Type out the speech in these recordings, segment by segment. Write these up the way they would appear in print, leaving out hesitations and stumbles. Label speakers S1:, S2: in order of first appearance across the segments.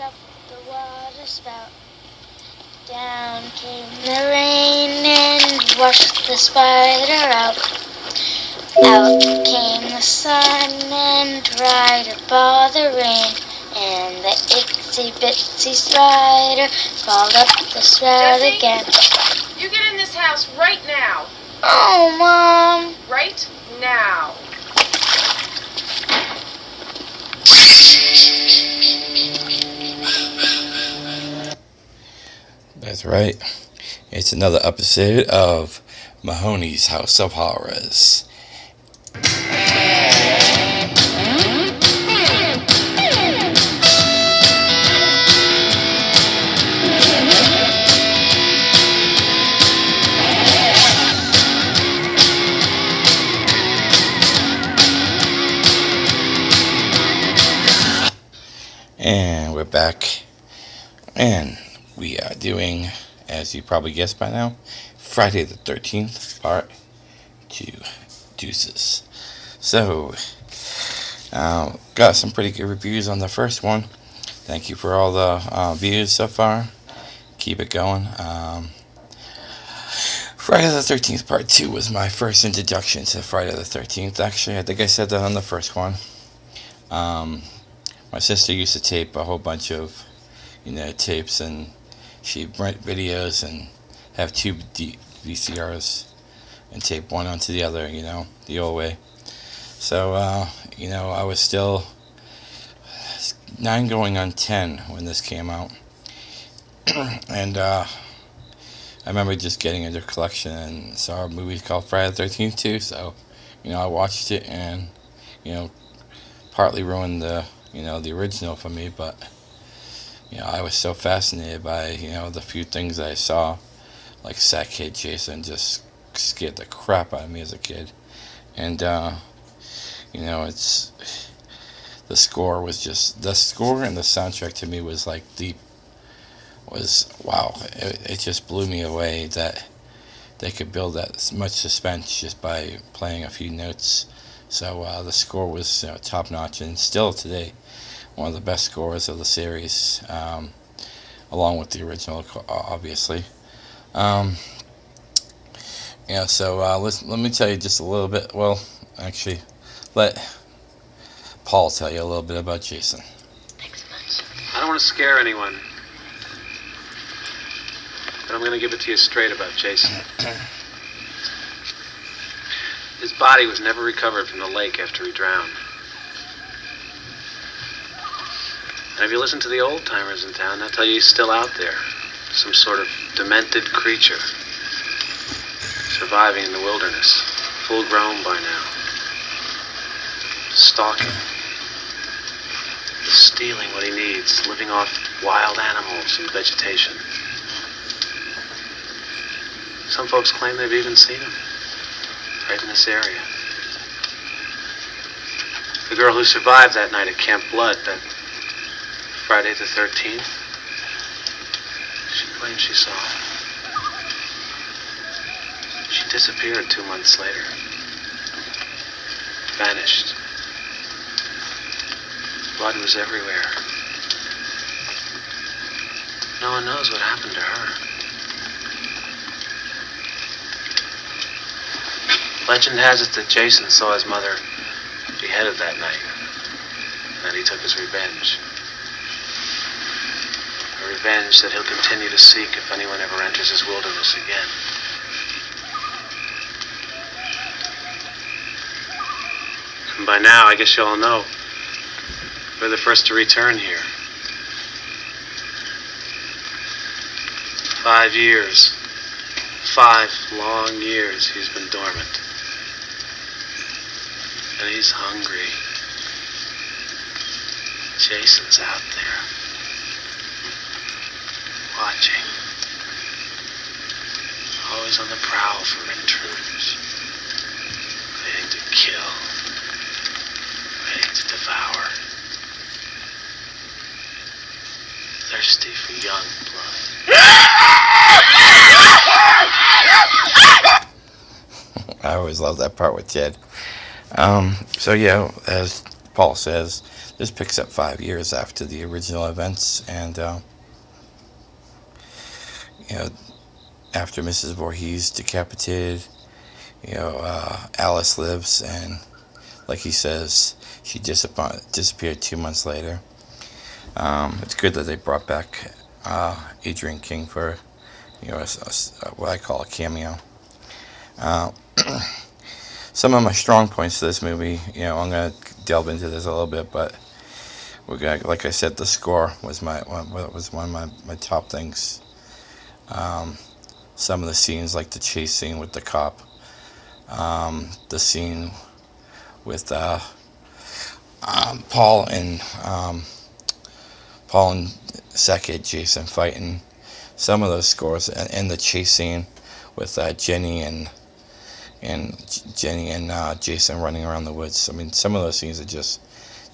S1: up the water spout. Down came the rain and washed the spider out. Out came the sun and dried up all the rain. And the itsy bitsy spider crawled up the spout
S2: Jessie,
S1: again.
S2: You get in this house right now.
S1: Oh, Mom.
S2: Right now.
S3: That's right. It's another episode of Mahoneys House of Horrors. And we're back. And we are doing, as you probably guessed by now, Friday the 13th, part 2. Deuces. So, got some pretty good reviews on the first one. Thank you for all the views so far. Keep it going. Friday the 13th, part 2 was my first introduction to Friday the 13th. Actually, I think I said that on the first one. My sister used to tape a whole bunch of, tapes, and she'd rent videos and have two VCRs and tape one onto the other, the old way. So, I was still 9 going on 10 when this came out. And I remember just getting into a collection and saw a movie called Friday the 13th too, so, I watched it and, partly ruined the original for me, but, I was so fascinated by, the few things I saw, like Sack Kid Jason just scared the crap out of me as a kid. And, it's, the score and the soundtrack to me was like wow. It just blew me away that they could build that much suspense just by playing a few notes. So the score was top notch, and still today one of the best scores of the series, along with the original, obviously. So let me tell you just a little bit. Well, actually, let Paul tell you a little bit about Jason.
S1: Thanks much.
S4: I don't want to scare anyone, but I'm going to give it to you straight about Jason. His body was never recovered from the lake after he drowned. And if you listen to the old-timers in town, they'll tell you he's still out there. Some sort of demented creature. Surviving in the wilderness. Full grown by now. Stalking. Stealing what he needs. Living off wild animals and vegetation. Some folks claim they've even seen him. Right in this area. The girl who survived that night at Camp Blood, that Friday the 13th, she claims she saw him. She disappeared 2 months later. Vanished. Blood was everywhere. No one knows what happened to her. Legend has it that Jason saw his mother beheaded that night, and that he took his revenge. A revenge that he'll continue to seek if anyone ever enters his wilderness again. And by now, I guess you all know, we're the first to return here. 5 years. 5 long years he's been dormant. And he's hungry. Jason's out there. Watching. Always on the prowl for intruders. Waiting to kill. Waiting to devour. Thirsty for young blood.
S3: I always love that part with Jed. So yeah, as Paul says, this picks up 5 years after the original events, and you know, after Mrs. Voorhees decapitated, Alice lives, and like he says, she disappeared 2 months later. It's good that they brought back Adrian King for what I call a cameo. Some of my strong points to this movie, I'm gonna delve into this a little bit, but like I said, the score was one of my top things. Some of the scenes, like the chase scene with the cop, the scene with Paul and Sackhead Jason fighting, some of those scores, and the chase scene with Jenny and Jason running around the woods. I mean, some of those scenes are just,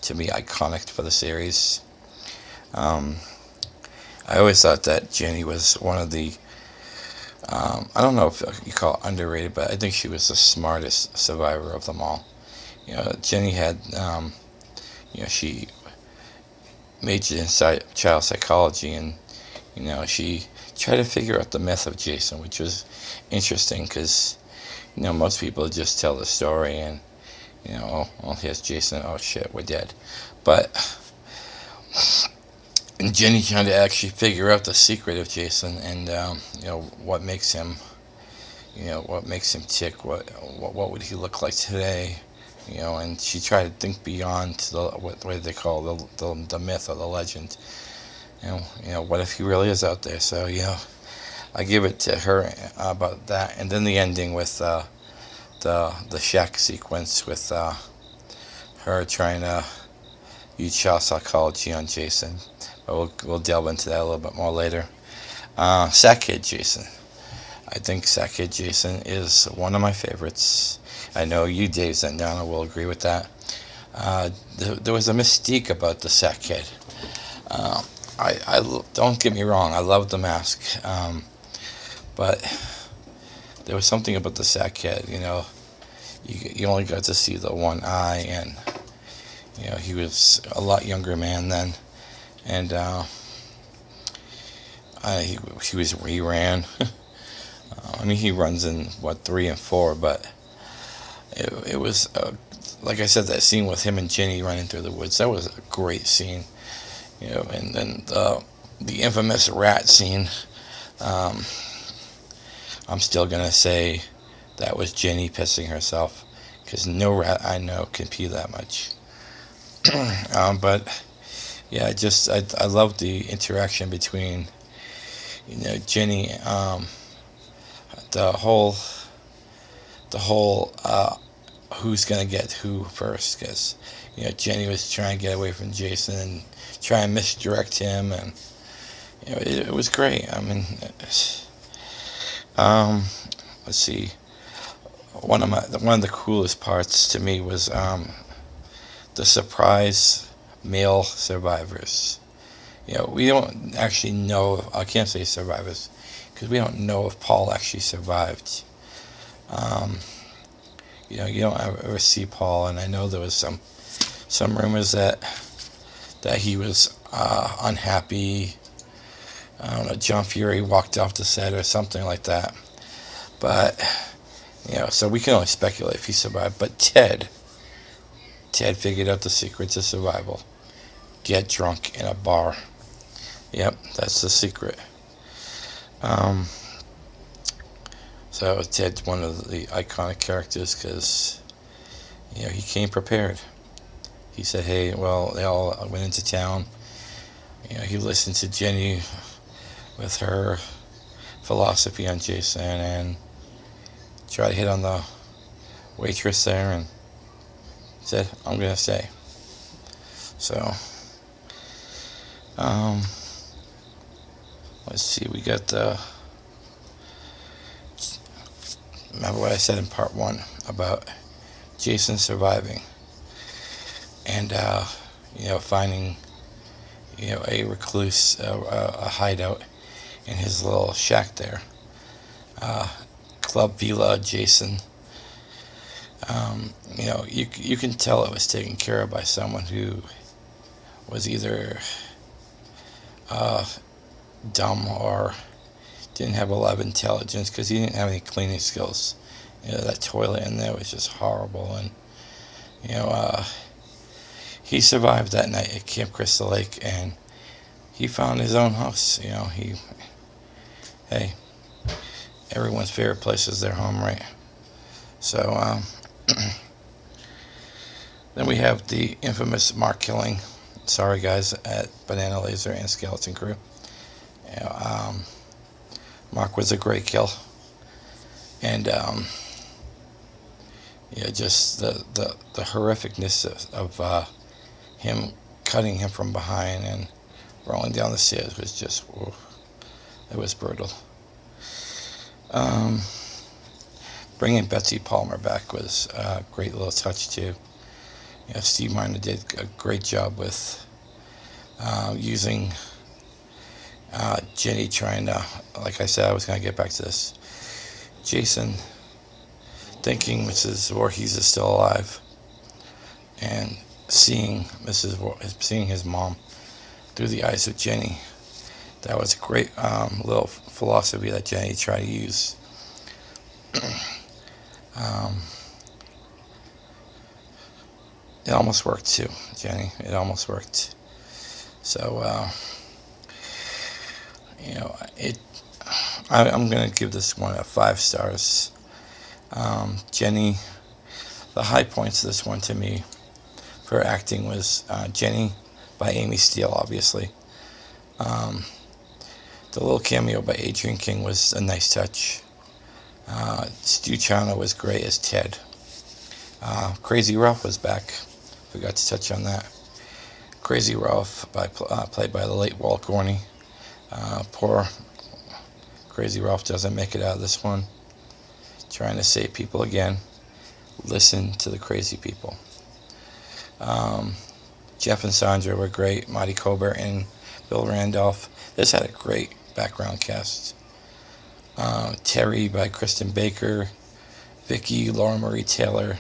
S3: to me, iconic for the series. I always thought that Jenny was one of the, I don't know if you call it underrated, but I think she was the smartest survivor of them all. Jenny had, she majored in child psychology, and she tried to figure out the myth of Jason, which was interesting because most people just tell the story and here's Jason, oh shit, we're dead. But and Jenny trying to actually figure out the secret of Jason, and what makes him tick, what would he look like today, and she tried to think beyond what they call the myth or the legend. What if he really is out there? So I give it to her about that. And then the ending with the shack sequence with her trying to use child psychology on Jason. But we'll delve into that a little bit more later. Sackhead Jason. I think Sackhead Jason is one of my favorites. I know you, Dave Zendana, will agree with that. There was a mystique about the Sackhead. I don't get me wrong, I love the mask, but there was something about the Sackhead. You only got to see the one eye, and he was a lot younger man then, and he ran. I mean, he runs in 3 and 4, but it was like I said, that scene with him and Jenny running through the woods, that was a great scene. And then the infamous rat scene. I'm still gonna say that was Jenny pissing herself, because no rat I know can pee that much. But yeah, I love the interaction between Jenny, the whole who's gonna get who first, because Jenny was trying to get away from Jason and try and misdirect him, and it was great. I mean, let's see. One of the coolest parts to me was the surprise male survivors. We don't actually know. I can't say survivors because we don't know if Paul actually survived. You don't ever see Paul, and I know there was some rumors that he was unhappy. I don't know, John Fury walked off the set or something like that. But so we can only speculate if he survived. But Ted figured out the secret to survival: get drunk in a bar. Yep, that's the secret. So Ted's one of the iconic characters because he came prepared. He said, hey, well, they all went into town. He listened to Jenny with her philosophy on Jason and tried to hit on the waitress there and said, I'm going to stay. So, let's see, we got remember what I said in part 1 about Jason surviving and finding a recluse, a hideout in his little shack there, Club Villa Jason. You can tell it was taken care of by someone who was either uh, dumb or didn't have a lot of intelligence, because he didn't have any cleaning skills. That toilet in there was just horrible, and you know, uh, he survived that night at Camp Crystal Lake, and he found his own house. Hey, everyone's favorite place is their home, right? So, then we have the infamous Mark killing. Sorry, guys, at Banana Laser and Skeleton Crew. You know, Mark was a great kill, and just the horrificness of him cutting him from behind and rolling down the stairs was just, it was brutal. Bringing Betsy Palmer back was a great little touch too. Steve Miner did a great job with using Jenny trying to, like I said, I was going to get back to this. Jason thinking Mrs. Voorhees is still alive, and seeing seeing his mom through the eyes of Jenny. That was a great little philosophy that Jenny tried to use. It almost worked too, Jenny. It almost worked. So, I'm going to give this one a 5 stars. Jenny, the high points of this one to me for acting was Jenny by Amy Steele, obviously. The little cameo by Adrian King was a nice touch. Stu Chana was great as Ted. Crazy Ralph was back. Forgot to touch on that. Crazy Ralph, played by the late Walt Gorney. Poor Crazy Ralph doesn't make it out of this one. Trying to save people again. Listen to the crazy people. Jeff and Sandra were great. Marty Colbert and Bill Randolph. This had a great background cast. Terry by Kristen Baker. Vicky, Laura Marie Taylor.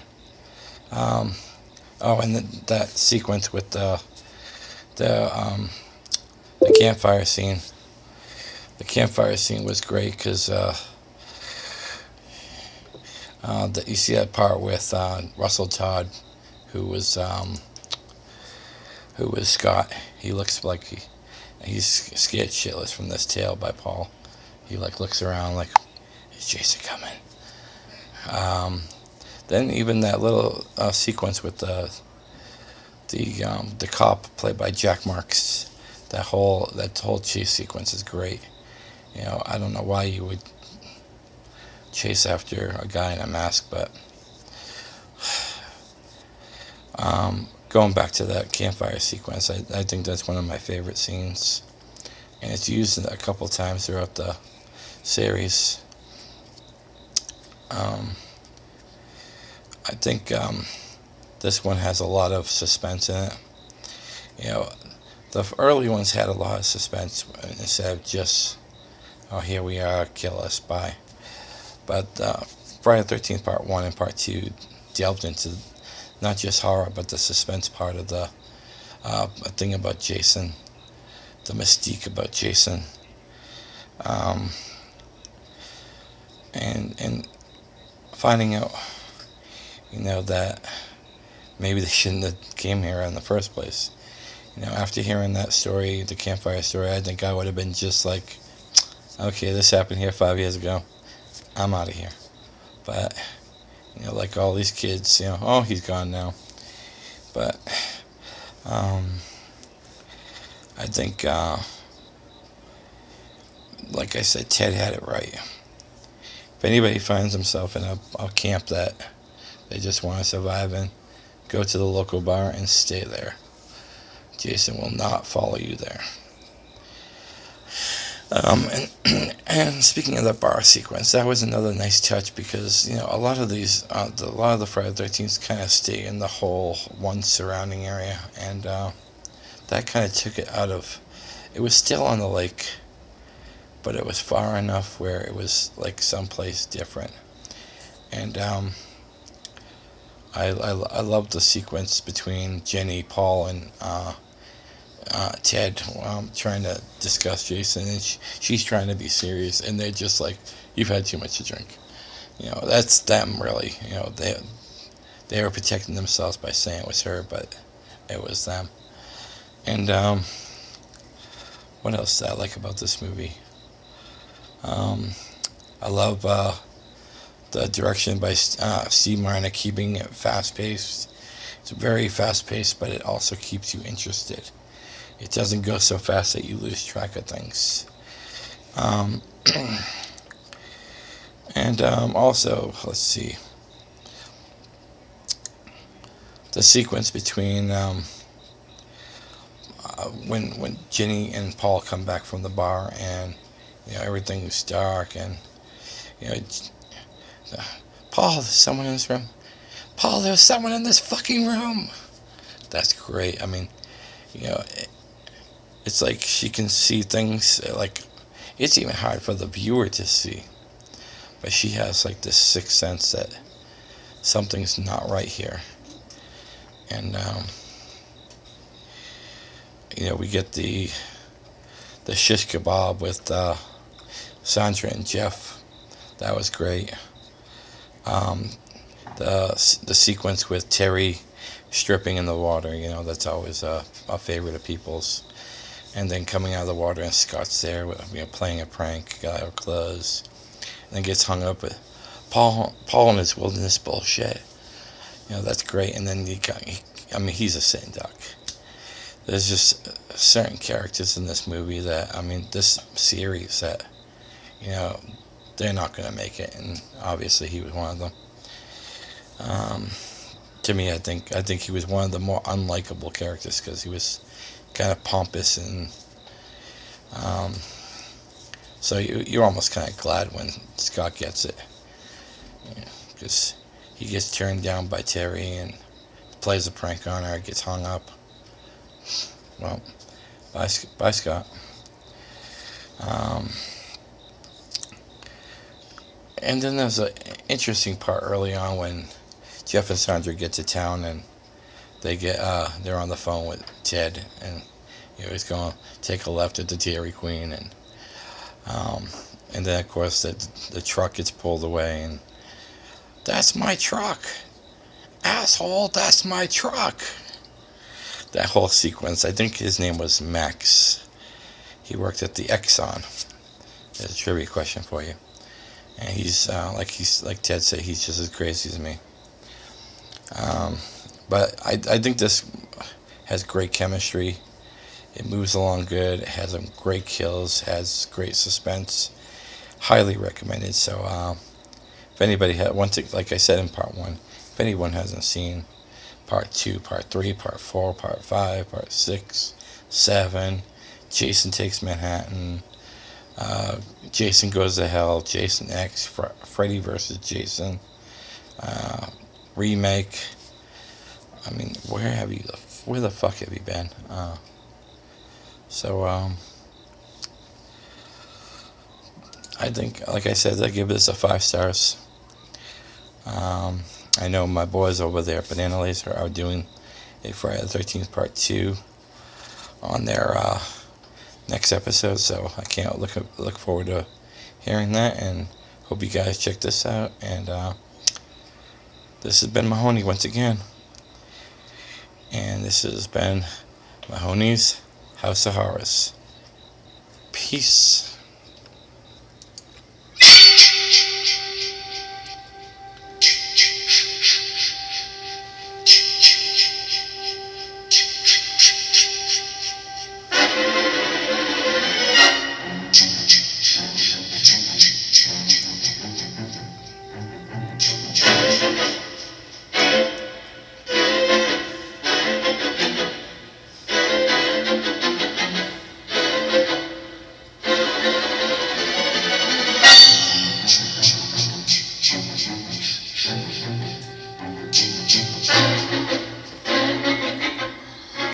S3: And that sequence with the campfire scene. The campfire scene was great because you see that part with Russell Todd, who was Scott. He looks like he's scared shitless from this tale by Paul. He looks around like, is Jason coming? Then even that little sequence with the cop played by Jack Marks, that whole chase sequence is great. I don't know why you would chase after a guy in a mask, but going back to that campfire sequence, I think that's one of my favorite scenes, and it's used a couple times throughout the series. I think this one has a lot of suspense in it. The early ones had a lot of suspense instead of just, oh, here we are, kill us, bye. But Friday the 13th Part 1 and Part 2 delved into not just horror, but the suspense part of the thing about Jason, the mystique about Jason. And finding out, that maybe they shouldn't have came here in the first place. After hearing that story, the campfire story, I think I would have been just like, okay, this happened here 5 years ago. I'm out of here. But, like all these kids, oh, he's gone now. But, I think, like I said, Ted had it right. If anybody finds himself in a camp that they just want to survive in, go to the local bar and stay there. Jason will not follow you there. And speaking of the bar sequence, that was another nice touch because a lot of the Friday the 13th kind of stay in the whole one surrounding area, and that kind of took it out of. It was still on the lake, but it was far enough where it was like someplace different, and I love the sequence between Jenny, Paul, and Ted trying to discuss Jason, and she's trying to be serious, and they're just like, "You've had too much to drink." That's them really. They were protecting themselves by saying it was her, but it was them. And what else did I like about this movie? I love the direction by Steve Martin, keeping it fast-paced. It's very fast-paced, but it also keeps you interested. It doesn't go so fast that you lose track of things. And also, let's see, the sequence between when Ginny and Paul come back from the bar, and everything's dark, and you know Paul, there's someone in this room. Paul, there's someone in this fucking room. That's great. I mean, it's like she can see things like it's even hard for the viewer to see, but she has like this sixth sense that something's not right here. And we get the shish kebab with Sandra and Jeff. That was great. The sequence with Terry stripping in the water, that's always a favorite of people's. And then coming out of the water and Scott's there, playing a prank, got out of clothes, and then gets hung up with Paul and his wilderness bullshit. That's great. And then he's a sitting duck. There's just certain characters in this movie that, this series that, they're not going to make it, and obviously he was one of them. To me, I think he was one of the more unlikable characters because he was kind of pompous, and so you're almost kind of glad when Scott gets it, because he gets turned down by Terry and plays a prank on her, gets hung up. Well, bye Scott. And then there's an interesting part early on when Jeff and Sandra get to town, and they're on the phone with Ted, and he's going to take a left at the Dairy Queen, and then of course the truck gets pulled away, and that's my truck, asshole, that's my truck. That whole sequence, I think his name was Max. He worked at the Exxon. There's a trivia question for you. And he's like Ted said, he's just as crazy as me. But I think this has great chemistry. It moves along good. It has some great kills. Has great suspense. Highly recommended. So if anybody like I said in part 1, if anyone hasn't seen part 2, part 3, part 4, part 5, part 6, 7, Jason Takes Manhattan, Jason Goes to Hell, Jason X, Freddy vs. Jason, remake. Where the fuck have you been? I think, like I said, I give this a 5 stars. I know my boys over there at Banana Laser are doing a Friday the 13th part 2 on their next episode, so I can't look forward to hearing that, and hope you guys check this out. And this has been Mahoney once again, and this has been Mahoneys House of Horrors. Peace.